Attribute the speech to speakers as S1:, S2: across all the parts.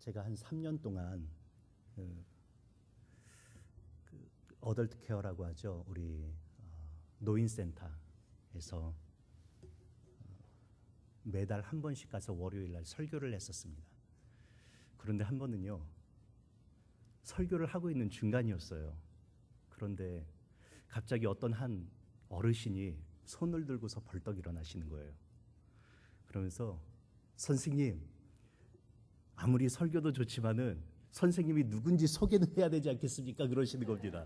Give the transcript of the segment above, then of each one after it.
S1: 제가 한 3년 동안 어덜트 케어라고 하죠. 우리 노인센터에서 매달 한 번씩 가서 월요일 날 설교를 했었습니다. 그런데 한 번은요, 설교를 하고 있는 중간이었어요. 그런데 갑자기 어떤 한 어르신이 손을 들고서 벌떡 일어나시는 거예요. 그러면서 선생님, 아무리 설교도 좋지만은 선생님이 누군지 소개는 해야 되지 않겠습니까? 그러시는 겁니다.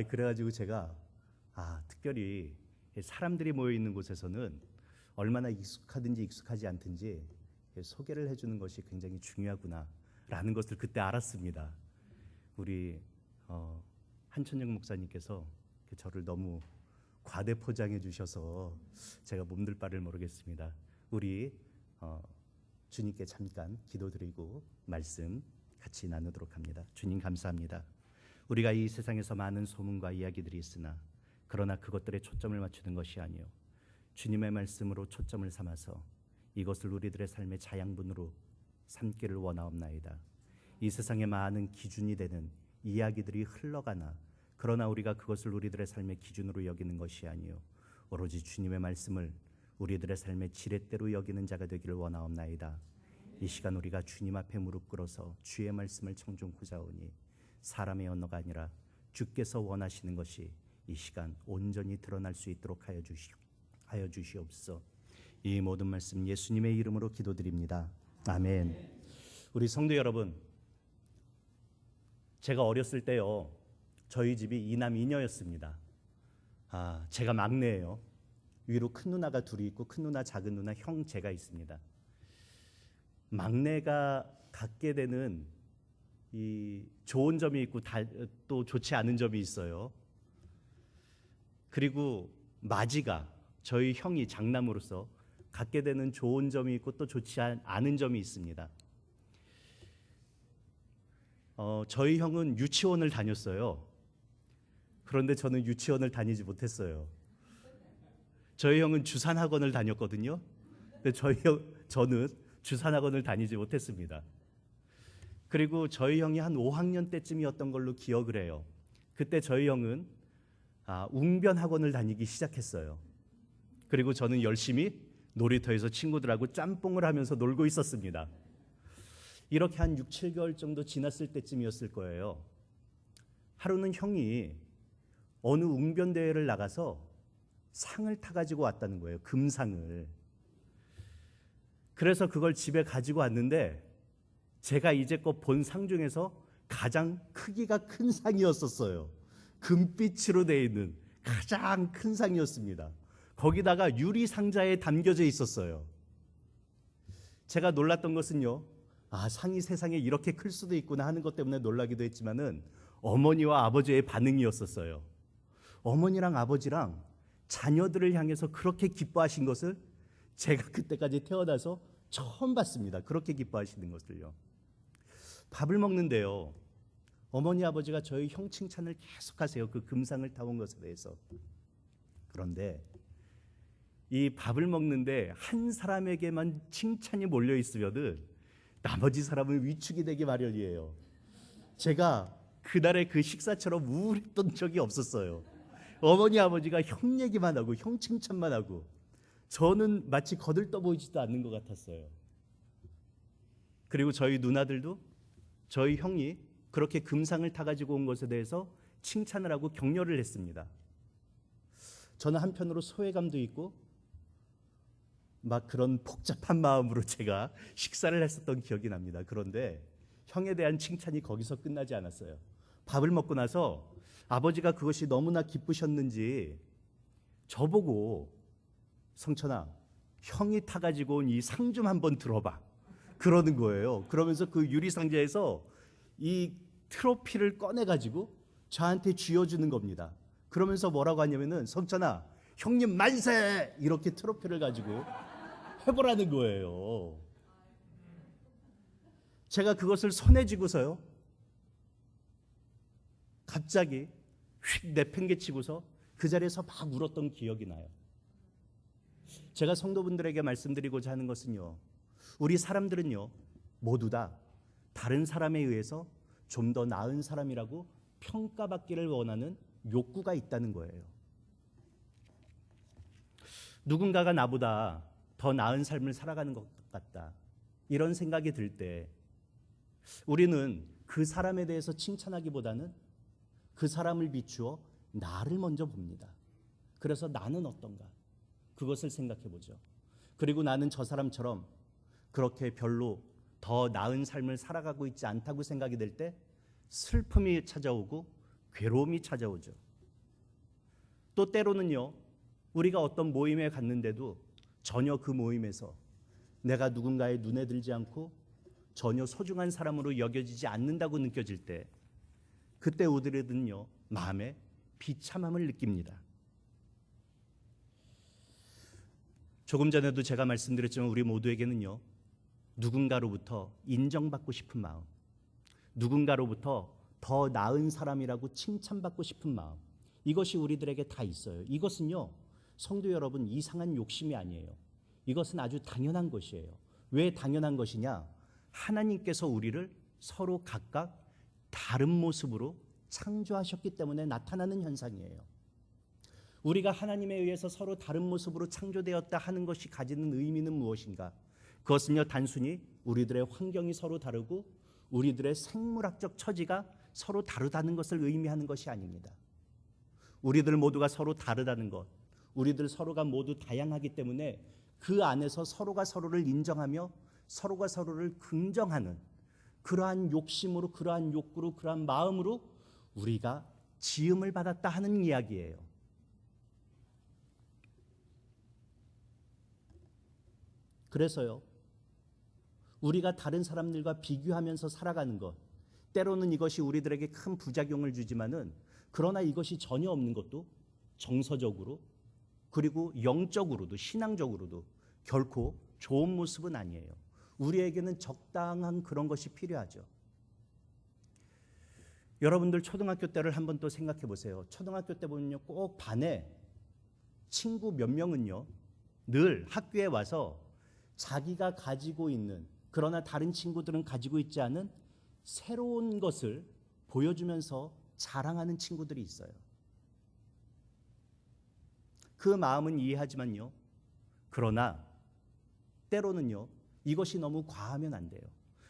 S1: 그래가지고 제가 특별히 사람들이 모여 있는 곳에서는 얼마나 익숙하든지 익숙하지 않든지 소개를 해주는 것이 굉장히 중요하구나라는 것을 그때 알았습니다. 우리 한천영 목사님께서 저를 너무 과대 포장해 주셔서 제가 몸둘 바를 모르겠습니다. 우리 주님께 잠깐 기도드리고 말씀 같이 나누도록 합니다. 주님 감사합니다. 우리가 이 세상에서 많은 소문과 이야기들이 있으나 그러나 그것들에 초점을 맞추는 것이 아니요 주님의 말씀으로 초점을 삼아서 이것을 우리들의 삶의 자양분으로 삼기를 원하옵나이다. 이 세상에 많은 기준이 되는 이야기들이 흘러가나 그러나 우리가 그것을 우리들의 삶의 기준으로 여기는 것이 아니요 오로지 주님의 말씀을 우리들의 삶의 지렛대로 여기는 자가 되기를 원하옵나이다. 이 시간 우리가 주님 앞에 무릎 꿇어서 주의 말씀을 청종하자 오니 사람의 언어가 아니라 주께서 원하시는 것이 이 시간 온전히 드러날 수 있도록 하여 주시옵소서. 이 모든 말씀 예수님의 이름으로 기도드립니다. 아멘. 우리 성도 여러분, 제가 어렸을 때요, 저희 집이 이남 이녀였습니다. 제가 막내예요. 위로 큰 누나가 둘이 있고 큰 누나, 작은 누나, 형 제가 있습니다. 막내가 갖게 되는 이 좋은 점이 있고 또 좋지 않은 점이 있어요. 그리고 마지가 저희 형이 장남으로서 갖게 되는 좋은 점이 있고 또 좋지 않은 점이 있습니다. 저희 형은 유치원을 다녔어요. 그런데 저는 유치원을 다니지 못했어요. 저희 형은 주산학원을 다녔거든요. 근데 저는 주산학원을 다니지 못했습니다. 그리고 저희 형이 한 5학년 때쯤이었던 걸로 기억을 해요. 그때 저희 형은 웅변학원을 다니기 시작했어요. 그리고 저는 열심히 놀이터에서 친구들하고 짬뽕을 하면서 놀고 있었습니다. 이렇게 한 6, 7개월 정도 지났을 때쯤이었을 거예요. 하루는 형이 어느 웅변대회를 나가서 상을 타가지고 왔다는 거예요. 금상을. 그래서 그걸 집에 가지고 왔는데 제가 이제껏 본 상 중에서 가장 크기가 큰 상이었었어요. 금빛으로 되어 있는 가장 큰 상이었습니다. 거기다가 유리 상자에 담겨져 있었어요. 제가 놀랐던 것은요, 상이 세상에 이렇게 클 수도 있구나 하는 것 때문에 놀라기도 했지만은 어머니와 아버지의 반응이었었어요. 어머니랑 아버지랑 자녀들을 향해서 그렇게 기뻐하신 것을 제가 그때까지 태어나서 처음 봤습니다. 그렇게 기뻐하시는 것을요. 밥을 먹는데요, 어머니 아버지가 저희 형 칭찬을 계속하세요. 그 금상을 타온 것에 대해서. 그런데 이 밥을 먹는데 한 사람에게만 칭찬이 몰려 있으면은 나머지 사람은 위축이 되기 마련이에요. 제가 그날의 그 식사처럼 우울했던 적이 없었어요. 어머니 아버지가 형 얘기만 하고 형 칭찬만 하고 저는 마치 거들떠보이지도 않는 것 같았어요. 그리고 저희 누나들도 저희 형이 그렇게 금상을 타가지고 온 것에 대해서 칭찬을 하고 격려를 했습니다. 저는 한편으로 소외감도 있고 막 그런 복잡한 마음으로 제가 식사를 했었던 기억이 납니다. 그런데 형에 대한 칭찬이 거기서 끝나지 않았어요. 밥을 먹고 나서 아버지가 그것이 너무나 기쁘셨는지 저보고 성천아, 형이 타가지고 온 이 상 좀 한번 들어봐 그러는 거예요. 그러면서 그 유리상자에서 이 트로피를 꺼내가지고 저한테 쥐어주는 겁니다. 그러면서 뭐라고 하냐면은 성천아, 형님 만세! 이렇게 트로피를 가지고 해보라는 거예요. 제가 그것을 손에 쥐고서요, 갑자기 휙 내팽개치고서 그 자리에서 막 울었던 기억이 나요. 제가 성도분들에게 말씀드리고자 하는 것은요, 우리 사람들은요, 모두 다 다른 사람에 의해서 좀 더 나은 사람이라고 평가받기를 원하는 욕구가 있다는 거예요. 누군가가 나보다 더 나은 삶을 살아가는 것 같다, 이런 생각이 들 때 우리는 그 사람에 대해서 칭찬하기보다는 그 사람을 비추어 나를 먼저 봅니다. 그래서 나는 어떤가, 그것을 생각해 보죠. 그리고 나는 저 사람처럼 그렇게 별로 더 나은 삶을 살아가고 있지 않다고 생각이 될 때 슬픔이 찾아오고 괴로움이 찾아오죠. 또 때로는요, 우리가 어떤 모임에 갔는데도 전혀 그 모임에서 내가 누군가의 눈에 들지 않고 전혀 소중한 사람으로 여겨지지 않는다고 느껴질 때, 그때 우리들은요, 마음에 비참함을 느낍니다. 조금 전에도 제가 말씀드렸지만 우리 모두에게는요, 누군가로부터 인정받고 싶은 마음, 누군가로부터 더 나은 사람이라고 칭찬받고 싶은 마음, 이것이 우리들에게 다 있어요. 이것은요, 성도 여러분, 이상한 욕심이 아니에요. 이것은 아주 당연한 것이에요. 왜 당연한 것이냐? 하나님께서 우리를 서로 각각 다른 모습으로 창조하셨기 때문에 나타나는 현상이에요. 우리가 하나님에 의해서 서로 다른 모습으로 창조되었다 하는 것이 가지는 의미는 무엇인가? 그것은요, 단순히 우리들의 환경이 서로 다르고 우리들의 생물학적 처지가 서로 다르다는 것을 의미하는 것이 아닙니다. 우리들 모두가 서로 다르다는 것, 우리들 서로가 모두 다양하기 때문에 그 안에서 서로가 서로를 인정하며 서로가 서로를 긍정하는 그러한 욕심으로, 그러한 욕구로, 그러한 마음으로 우리가 지음을 받았다 하는 이야기예요. 그래서요, 우리가 다른 사람들과 비교하면서 살아가는 것, 때로는 이것이 우리들에게 큰 부작용을 주지만은, 그러나 이것이 전혀 없는 것도 정서적으로 그리고 영적으로도 신앙적으로도 결코 좋은 모습은 아니에요. 우리에게는 적당한 그런 것이 필요하죠. 여러분들 초등학교 때를 한번 또 생각해 보세요. 초등학교 때 보면요, 꼭 반에 친구 몇 명은요, 늘 학교에 와서 자기가 가지고 있는, 그러나 다른 친구들은 가지고 있지 않은 새로운 것을 보여주면서 자랑하는 친구들이 있어요. 그 마음은 이해하지만요, 그러나 때로는요, 이것이 너무 과하면 안 돼요.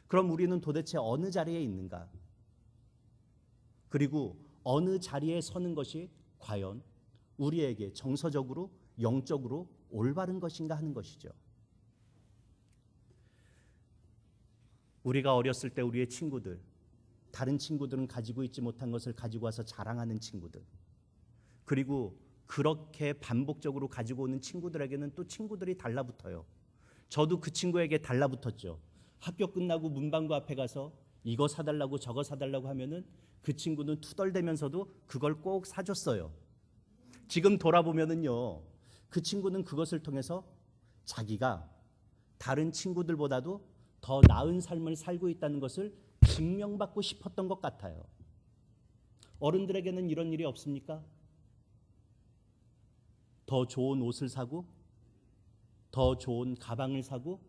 S1: 그럼 우리는 도대체 어느 자리에 있는가? 그리고 어느 자리에 서는 것이 과연 우리에게 정서적으로, 영적으로 올바른 것인가 하는 것이죠. 우리가 어렸을 때 우리의 친구들, 다른 친구들은 가지고 있지 못한 것을 가지고 와서 자랑하는 친구들, 그리고 그렇게 반복적으로 가지고 오는 친구들에게는 또 친구들이 달라붙어요. 저도 그 친구에게 달라붙었죠. 학교 끝나고 문방구 앞에 가서 이거 사달라고 저거 사달라고 하면은 그 친구는 투덜대면서도 그걸 꼭 사줬어요. 지금 돌아보면은요, 그 친구는 그것을 통해서 자기가 다른 친구들보다도 더 나은 삶을 살고 있다는 것을 증명받고 싶었던 것 같아요. 어른들에게는 이런 일이 없습니까? 더 좋은 옷을 사고, 더 좋은 가방을 사고,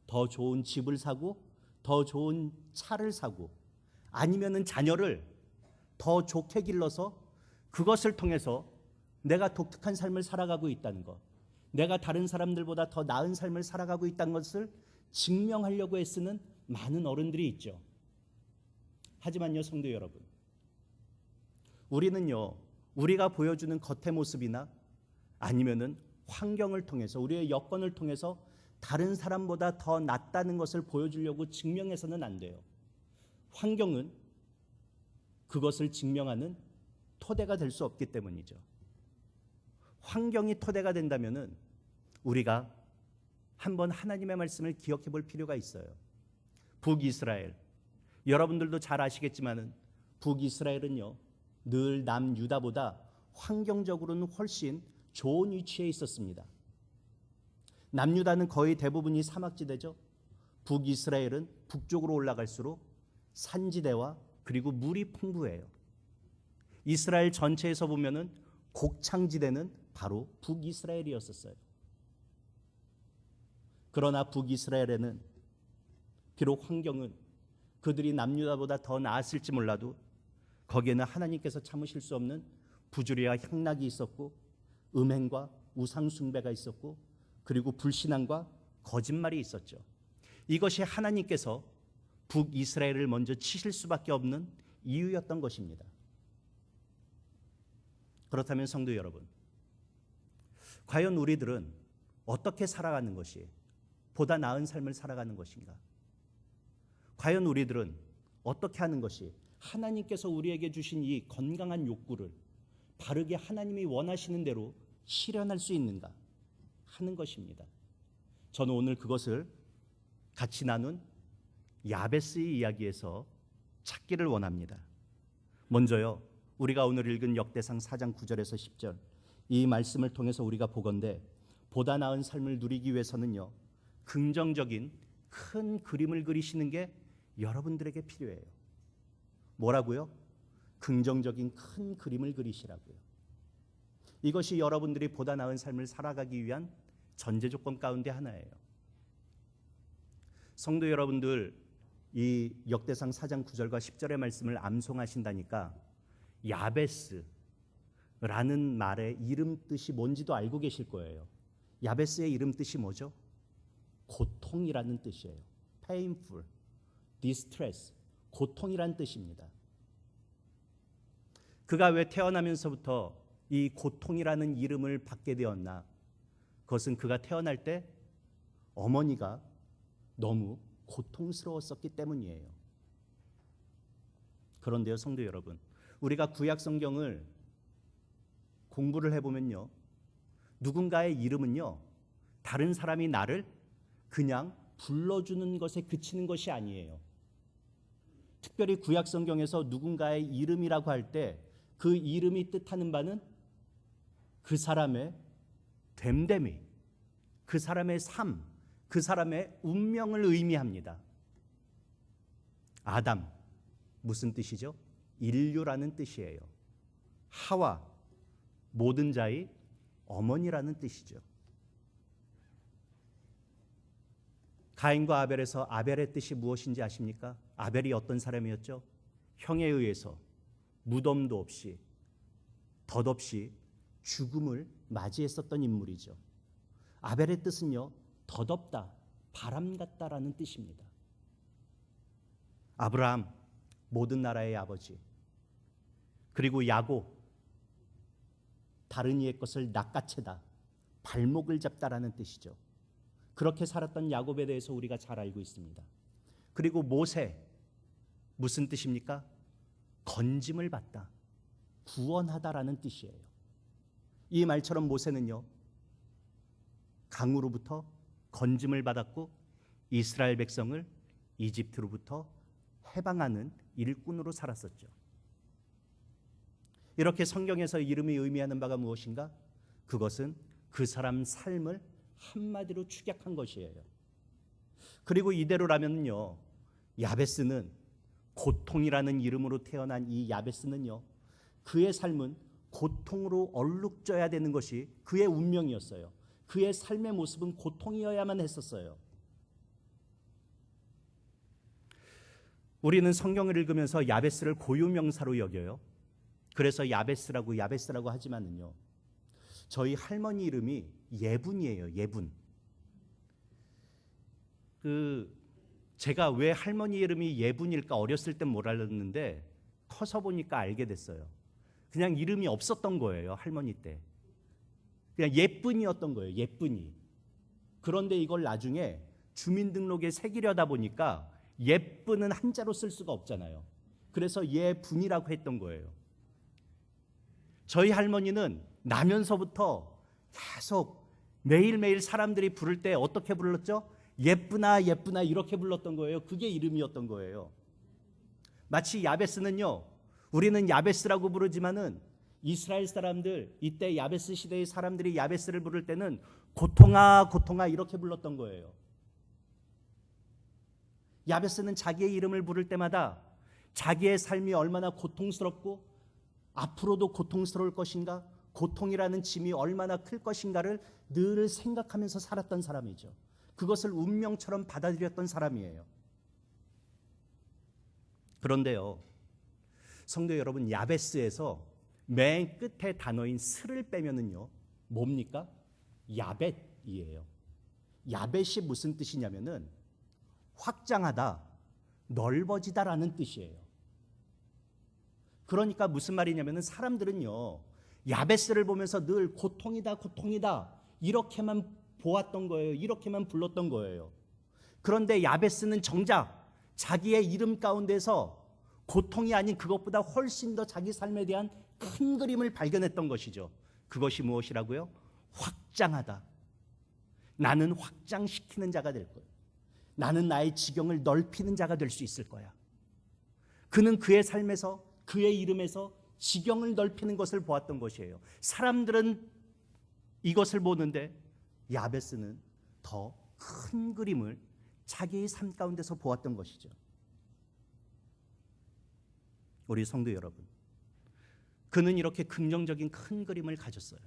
S1: 더 좋은 집을 사고, 더 좋은 차를 사고, 아니면은 자녀를 더 좋게 길러서 그것을 통해서 내가 독특한 삶을 살아가고 있다는 것, 내가 다른 사람들보다 더 나은 삶을 살아가고 있다는 것을 증명하려고 애쓰는 많은 어른들이 있죠. 하지만요, 성도 여러분, 우리는요, 우리가 보여주는 겉의 모습이나 아니면은 환경을 통해서, 우리의 여건을 통해서 다른 사람보다 더 낫다는 것을 보여주려고 증명해서는 안 돼요. 환경은 그것을 증명하는 토대가 될 수 없기 때문이죠. 환경이 토대가 된다면은 우리가 한번 하나님의 말씀을 기억해 볼 필요가 있어요. 북이스라엘, 여러분들도 잘 아시겠지만은 북이스라엘은요, 늘 남유다보다 환경적으로는 훨씬 좋은 위치에 있었습니다. 남유다는 거의 대부분이 사막지대죠. 북이스라엘은 북쪽으로 올라갈수록 산지대와 그리고 물이 풍부해요. 이스라엘 전체에서 보면은 곡창지대는 바로 북이스라엘이었었어요. 그러나 북이스라엘에는 비록 환경은 그들이 남유다보다 더 나았을지 몰라도 거기에는 하나님께서 참으실 수 없는 부조리와 향락이 있었고 음행과 우상 숭배가 있었고 그리고 불신앙과 거짓말이 있었죠. 이것이 하나님께서 북이스라엘을 먼저 치실 수밖에 없는 이유였던 것입니다. 그렇다면 성도 여러분, 과연 우리들은 어떻게 살아가는 것이 보다 나은 삶을 살아가는 것인가? 과연 우리들은 어떻게 하는 것이 하나님께서 우리에게 주신 이 건강한 욕구를 바르게 하나님이 원하시는 대로 실현할 수 있는가 하는 것입니다. 저는 오늘 그것을 같이 나눈 야베스의 이야기에서 찾기를 원합니다. 먼저요, 우리가 오늘 읽은 역대상 4장 9절에서 10절 이 말씀을 통해서 우리가 보건대 보다 나은 삶을 누리기 위해서는요, 긍정적인 큰 그림을 그리시는 게 여러분들에게 필요해요. 뭐라고요? 긍정적인 큰 그림을 그리시라고요. 이것이 여러분들이 보다 나은 삶을 살아가기 위한 전제 조건 가운데 하나예요. 성도 여러분들, 이 역대상 4장 9절과 10절의 말씀을 암송하신다니까 야베스라는 말의 이름 뜻이 뭔지도 알고 계실 거예요. 야베스의 이름 뜻이 뭐죠? 고통이라는 뜻이에요. painful, distress, 고통이라는 뜻입니다. 그가 왜 태어나면서부터 이 고통이라는 이름을 받게 되었나? 그것은 그가 태어날 때 어머니가 너무 고통스러웠었기 때문이에요. 그런데요, 성도 여러분, 우리가 구약 성경을 공부를 해보면요, 누군가의 이름은요, 다른 사람이 나를 그냥 불러주는 것에 그치는 것이 아니에요. 특별히 구약 성경에서 누군가의 이름이라고 할 때 그 이름이 뜻하는 바는 그 사람의 됨됨이, 그 사람의 삶, 그 사람의 운명을 의미합니다. 아담, 무슨 뜻이죠? 인류라는 뜻이에요. 하와, 모든 자의 어머니라는 뜻이죠. 가인과 아벨에서 아벨의 뜻이 무엇인지 아십니까? 아벨이 어떤 사람이었죠? 형에 의해서 무덤도 없이 덧없이 죽음을 맞이했었던 인물이죠. 아벨의 뜻은요, 덧없다, 바람 같다라는 뜻입니다. 아브라함, 모든 나라의 아버지, 그리고 야곱, 다른 이의 것을 낚아채다, 발목을 잡다라는 뜻이죠. 그렇게 살았던 야곱에 대해서 우리가 잘 알고 있습니다. 그리고 모세, 무슨 뜻입니까? 건짐을 받다, 구원하다라는 뜻이에요. 이 말처럼 모세는요, 강으로부터 건짐을 받았고 이스라엘 백성을 이집트로부터 해방하는 일꾼으로 살았었죠. 이렇게 성경에서 이름이 의미하는 바가 무엇인가? 그것은 그 사람 삶을 한마디로 축약한 것이에요. 그리고 이대로라면요, 야베스는, 고통이라는 이름으로 태어난 이 야베스는요, 그의 삶은 고통으로 얼룩져야 되는 것이 그의 운명이었어요. 그의 삶의 모습은 고통이어야만 했었어요. 우리는 성경을 읽으면서 야베스를 고유명사로 여겨요. 그래서 야베스라고 하지만은요, 저희 할머니 이름이 예분이에요. 예분. 제가 왜 할머니 이름이 예분일까 어렸을 땐 몰랐는데 커서 보니까 알게 됐어요. 그냥 이름이 없었던 거예요, 할머니 때. 그냥 예쁜이었던 거예요, 예쁜이. 그런데 이걸 나중에 주민등록에 새기려다 보니까 예쁜은 한자로 쓸 수가 없잖아요. 그래서 예분이라고 했던 거예요. 저희 할머니는 나면서부터 계속 매일매일 사람들이 부를 때 어떻게 불렀죠? 예쁘나 예쁘나 이렇게 불렀던 거예요. 그게 이름이었던 거예요. 마치 야베스는요, 우리는 야베스라고 부르지만은 이스라엘 사람들, 이때 야베스 시대의 사람들이 야베스를 부를 때는 고통아 고통아 이렇게 불렀던 거예요. 야베스는 자기의 이름을 부를 때마다 자기의 삶이 얼마나 고통스럽고 앞으로도 고통스러울 것인가, 고통이라는 짐이 얼마나 클 것인가를 늘 생각하면서 살았던 사람이죠. 그것을 운명처럼 받아들였던 사람이에요. 그런데요, 성도 여러분, 야베스에서 맨 끝에 단어인 스를 빼면은요, 뭡니까? 야벳이에요. 야벳이 무슨 뜻이냐면은 확장하다, 넓어지다라는 뜻이에요. 그러니까 무슨 말이냐면은 사람들은요, 야베스를 보면서 늘 고통이다, 고통이다 이렇게만 보았던 거예요. 이렇게만 불렀던 거예요. 그런데 야베스는 정작 자기의 이름 가운데서 고통이 아닌 그것보다 훨씬 더 자기 삶에 대한 큰 그림을 발견했던 것이죠. 그것이 무엇이라고요? 확장하다. 나는 확장시키는 자가 될 거야. 나는 나의 지경을 넓히는 자가 될 수 있을 거야. 그는 그의 삶에서, 그의 이름에서 지경을 넓히는 것을 보았던 것이에요. 사람들은 이것을 보는데 야베스는 더 큰 그림을 자기의 삶 가운데서 보았던 것이죠. 우리 성도 여러분, 그는 이렇게 긍정적인 큰 그림을 가졌어요.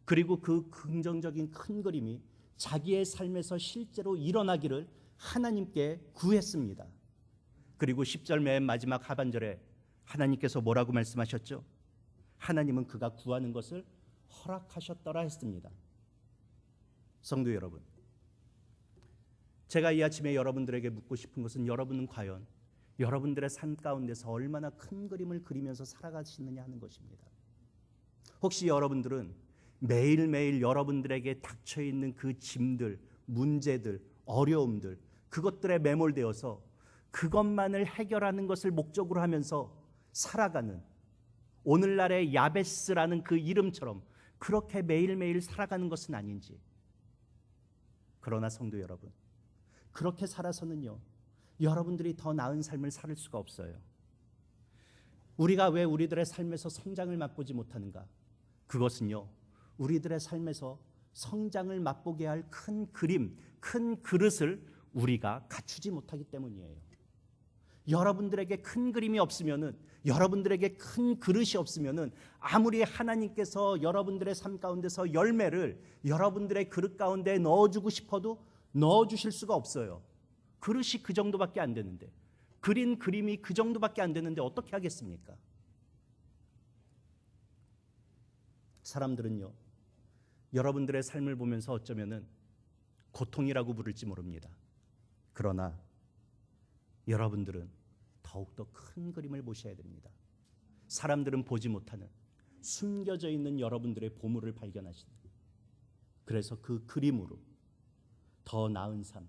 S1: 그리고 그 긍정적인 큰 그림이 자기의 삶에서 실제로 일어나기를 하나님께 구했습니다. 그리고 10절 맨 마지막 하반절에 하나님께서 뭐라고 말씀하셨죠? 하나님은 그가 구하는 것을 허락하셨더라 했습니다. 성도 여러분, 제가 이 아침에 여러분들에게 묻고 싶은 것은 여러분은 과연 여러분들의 삶 가운데서 얼마나 큰 그림을 그리면서 살아가시느냐 하는 것입니다. 혹시 여러분들은 매일매일 여러분들에게 닥쳐있는 그 짐들, 문제들, 어려움들, 그것들에 매몰되어서 그것만을 해결하는 것을 목적으로 하면서 살아가는, 오늘날의 야베스라는 그 이름처럼 그렇게 매일매일 살아가는 것은 아닌지. 그러나 성도 여러분, 그렇게 살아서는요, 여러분들이 더 나은 삶을 살 수가 없어요. 우리가 왜 우리들의 삶에서 성장을 맛보지 못하는가? 그것은요, 우리들의 삶에서 성장을 맛보게 할 큰 그림, 큰 그릇을 우리가 갖추지 못하기 때문이에요. 여러분들에게 큰 그림이 없으면은, 여러분들에게 큰 그릇이 없으면은 아무리 하나님께서 여러분들의 삶 가운데서 열매를 여러분들의 그릇 가운데 넣어주고 싶어도 넣어주실 수가 없어요. 그릇이 그 정도밖에 안 되는데, 그린 그림이 그 정도밖에 안 되는데 어떻게 하겠습니까? 사람들은요, 여러분들의 삶을 보면서 어쩌면은 고통이라고 부를지 모릅니다. 그러나 여러분들은 더욱더 큰 그림을 보셔야 됩니다. 사람들은 보지 못하는, 숨겨져 있는 여러분들의 보물을 발견하시는, 그래서 그 그림으로 더 나은 삶,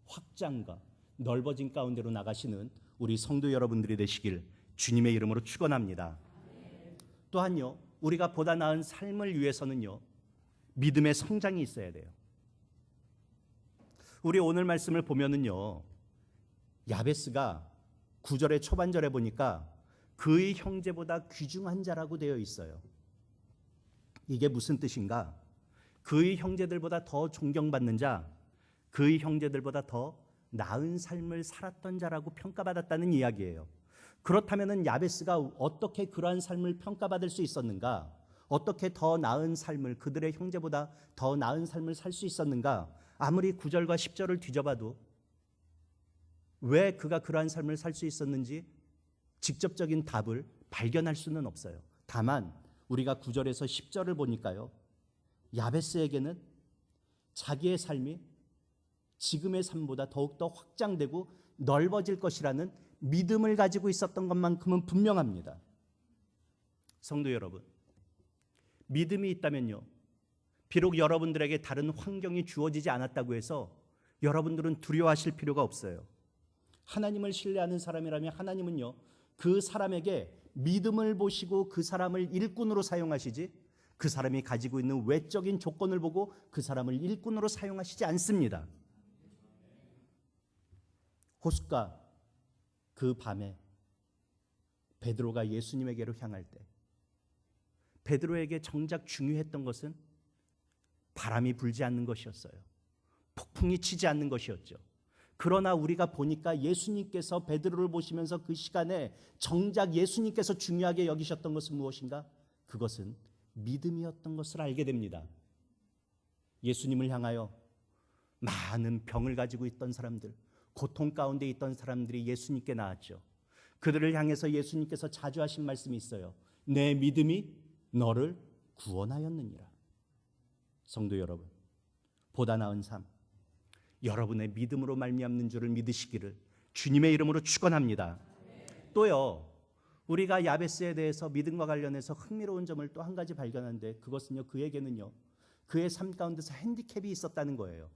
S1: 확장과 넓어진 가운데로 나가시는 우리 성도 여러분들이 되시길 주님의 이름으로 축원합니다. 또한요, 우리가 보다 나은 삶을 위해서는요, 믿음의 성장이 있어야 돼요. 우리 오늘 말씀을 보면은요, 야베스가 9절의 초반절에 보니까 그의 형제보다 귀중한 자라고 되어 있어요. 이게 무슨 뜻인가? 그의 형제들보다 더 존경받는 자, 그의 형제들보다 더 나은 삶을 살았던 자라고 평가받았다는 이야기예요. 그렇다면 야베스가 어떻게 그러한 삶을 평가받을 수 있었는가? 어떻게 더 나은 삶을, 그들의 형제보다 더 나은 삶을 살 수 있었는가? 아무리 9절과 10절을 뒤져봐도 왜 그가 그러한 삶을 살 수 있었는지 직접적인 답을 발견할 수는 없어요. 다만 우리가 9절에서 10절을 보니까요, 야베스에게는 자기의 삶이 지금의 삶보다 더욱더 확장되고 넓어질 것이라는 믿음을 가지고 있었던 것만큼은 분명합니다. 성도 여러분, 믿음이 있다면요, 비록 여러분들에게 다른 환경이 주어지지 않았다고 해서 여러분들은 두려워하실 필요가 없어요. 하나님을 신뢰하는 사람이라면 하나님은요, 그 사람에게 믿음을 보시고 그 사람을 일꾼으로 사용하시지, 그 사람이 가지고 있는 외적인 조건을 보고 그 사람을 일꾼으로 사용하시지 않습니다. 호숫가 그 밤에 베드로가 예수님에게로 향할 때 베드로에게 정작 중요했던 것은 바람이 불지 않는 것이었어요. 폭풍이 치지 않는 것이었죠. 그러나 우리가 보니까 예수님께서 베드로를 보시면서 그 시간에 정작 예수님께서 중요하게 여기셨던 것은 무엇인가? 그것은 믿음이었던 것을 알게 됩니다. 예수님을 향하여 많은 병을 가지고 있던 사람들, 고통 가운데 있던 사람들이 예수님께 나왔죠. 그들을 향해서 예수님께서 자주 하신 말씀이 있어요. 내 믿음이 너를 구원하였느니라. 성도 여러분, 보다 나은 삶, 여러분의 믿음으로 말미암는 줄을 믿으시기를 주님의 이름으로 축원합니다. 또요, 우리가 야베스에 대해서 믿음과 관련해서 흥미로운 점을 또 한 가지 발견하는데, 그것은요, 그에게는요, 그의 삶 가운데서 핸디캡이 있었다는 거예요.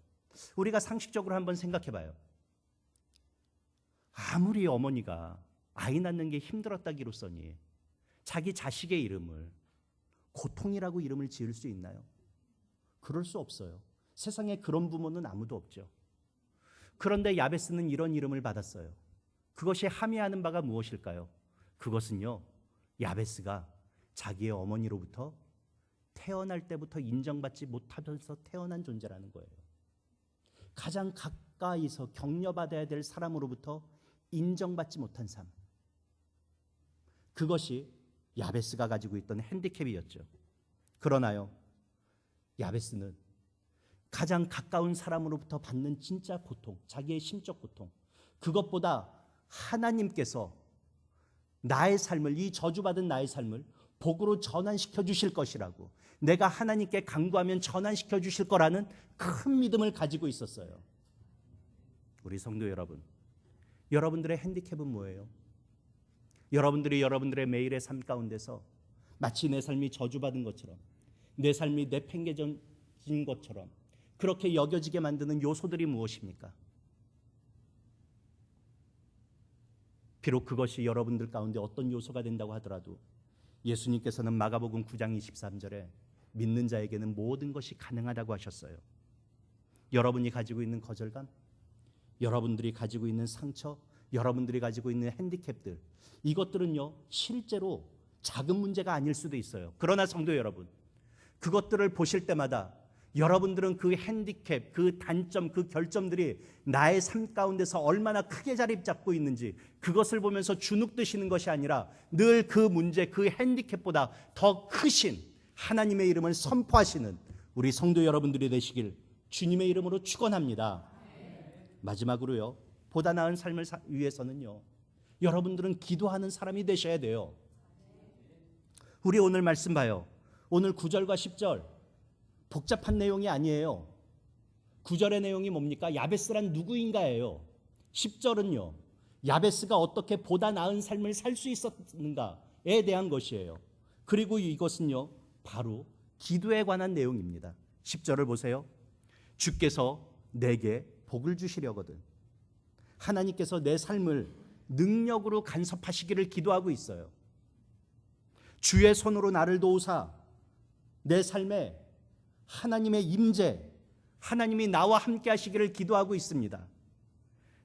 S1: 우리가 상식적으로 한번 생각해 봐요. 아무리 어머니가 아이 낳는 게 힘들었다기로서니 자기 자식의 이름을 고통이라고 이름을 지을 수 있나요? 그럴 수 없어요. 세상에 그런 부모는 아무도 없죠. 그런데 야베스는 이런 이름을 받았어요. 그것이 함의하는 바가 무엇일까요? 그것은요, 야베스가 자기의 어머니로부터 태어날 때부터 인정받지 못하면서 태어난 존재라는 거예요. 가장 가까이서 격려받아야 될 사람으로부터 인정받지 못한 삶, 그것이 야베스가 가지고 있던 핸디캡이었죠. 그러나요, 야베스는 가장 가까운 사람으로부터 받는 진짜 고통, 자기의 심적 고통, 그것보다 하나님께서 나의 삶을, 이 저주받은 나의 삶을 복으로 전환시켜 주실 것이라고, 내가 하나님께 간구하면 전환시켜 주실 거라는 큰 믿음을 가지고 있었어요. 우리 성도 여러분, 여러분들의 핸디캡은 뭐예요? 여러분들이 여러분들의 매일의 삶 가운데서 마치 내 삶이 저주받은 것처럼, 내 삶이 내팽개쳐진 것처럼 그렇게 여겨지게 만드는 요소들이 무엇입니까? 비록 그것이 여러분들 가운데 어떤 요소가 된다고 하더라도 예수님께서는 마가복음 9장 23절에 믿는 자에게는 모든 것이 가능하다고 하셨어요. 여러분이 가지고 있는 거절감, 여러분들이 가지고 있는 상처, 여러분들이 가지고 있는 핸디캡들, 이것들은요, 실제로 작은 문제가 아닐 수도 있어요. 그러나 성도 여러분, 그것들을 보실 때마다 여러분들은 그 핸디캡, 그 단점, 그 결점들이 나의 삶 가운데서 얼마나 크게 자리 잡고 있는지, 그것을 보면서 주눅드시는 것이 아니라 늘 그 문제, 그 핸디캡보다 더 크신 하나님의 이름을 선포하시는 우리 성도 여러분들이 되시길 주님의 이름으로 축원합니다. 마지막으로요, 보다 나은 삶을 위해서는요, 여러분들은 기도하는 사람이 되셔야 돼요. 우리 오늘 말씀 봐요. 오늘 9절과 10절 복잡한 내용이 아니에요. 9절의 내용이 뭡니까? 야베스란 누구인가예요. 10절은요, 야베스가 어떻게 보다 나은 삶을 살 수 있었는가에 대한 것이에요. 그리고 이것은요, 바로 기도에 관한 내용입니다. 10절을 보세요. 주께서 내게 복을 주시려거든. 하나님께서 내 삶을 능력으로 간섭하시기를 기도하고 있어요. 주의 손으로 나를 도우사 내 삶에 하나님의 임재, 하나님이 나와 함께 하시기를 기도하고 있습니다.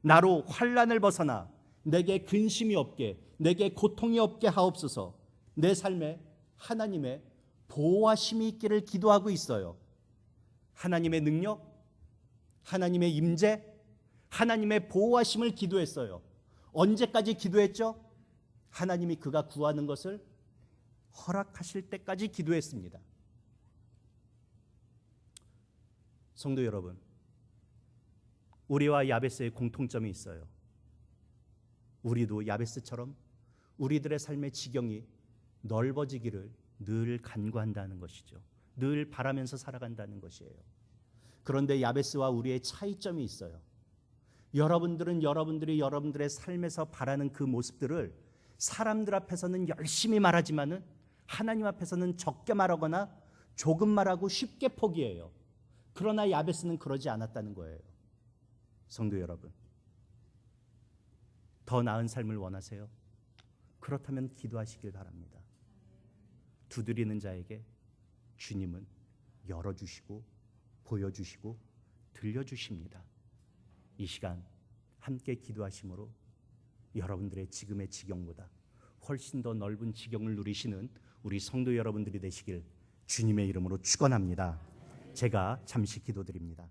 S1: 나로 환난을 벗어나 내게 근심이 없게, 내게 고통이 없게 하옵소서. 내 삶에 하나님의 보호하심이 있기를 기도하고 있어요. 하나님의 능력, 하나님의 임재, 하나님의 보호하심을 기도했어요. 언제까지 기도했죠? 하나님이 그가 구하는 것을 허락하실 때까지 기도했습니다. 성도 여러분, 우리와 야베스의 공통점이 있어요. 우리도 야베스처럼 우리들의 삶의 지경이 넓어지기를 늘 간구한다는 것이죠. 늘 바라면서 살아간다는 것이에요. 그런데 야베스와 우리의 차이점이 있어요. 여러분들은 여러분들의 삶에서 바라는 그 모습들을 사람들 앞에서는 열심히 말하지만은 하나님 앞에서는 적게 말하거나 조금 말하고 쉽게 포기해요. 그러나 야베스는 그러지 않았다는 거예요. 성도 여러분, 더 나은 삶을 원하세요? 그렇다면 기도하시길 바랍니다. 두드리는 자에게 주님은 열어주시고 보여주시고 들려주십니다. 이 시간 함께 기도하심으로 여러분들의 지금의 지경보다 훨씬 더 넓은 지경을 누리시는 우리 성도 여러분들이 되시길 주님의 이름으로 축원합니다. 제가 잠시 기도드립니다.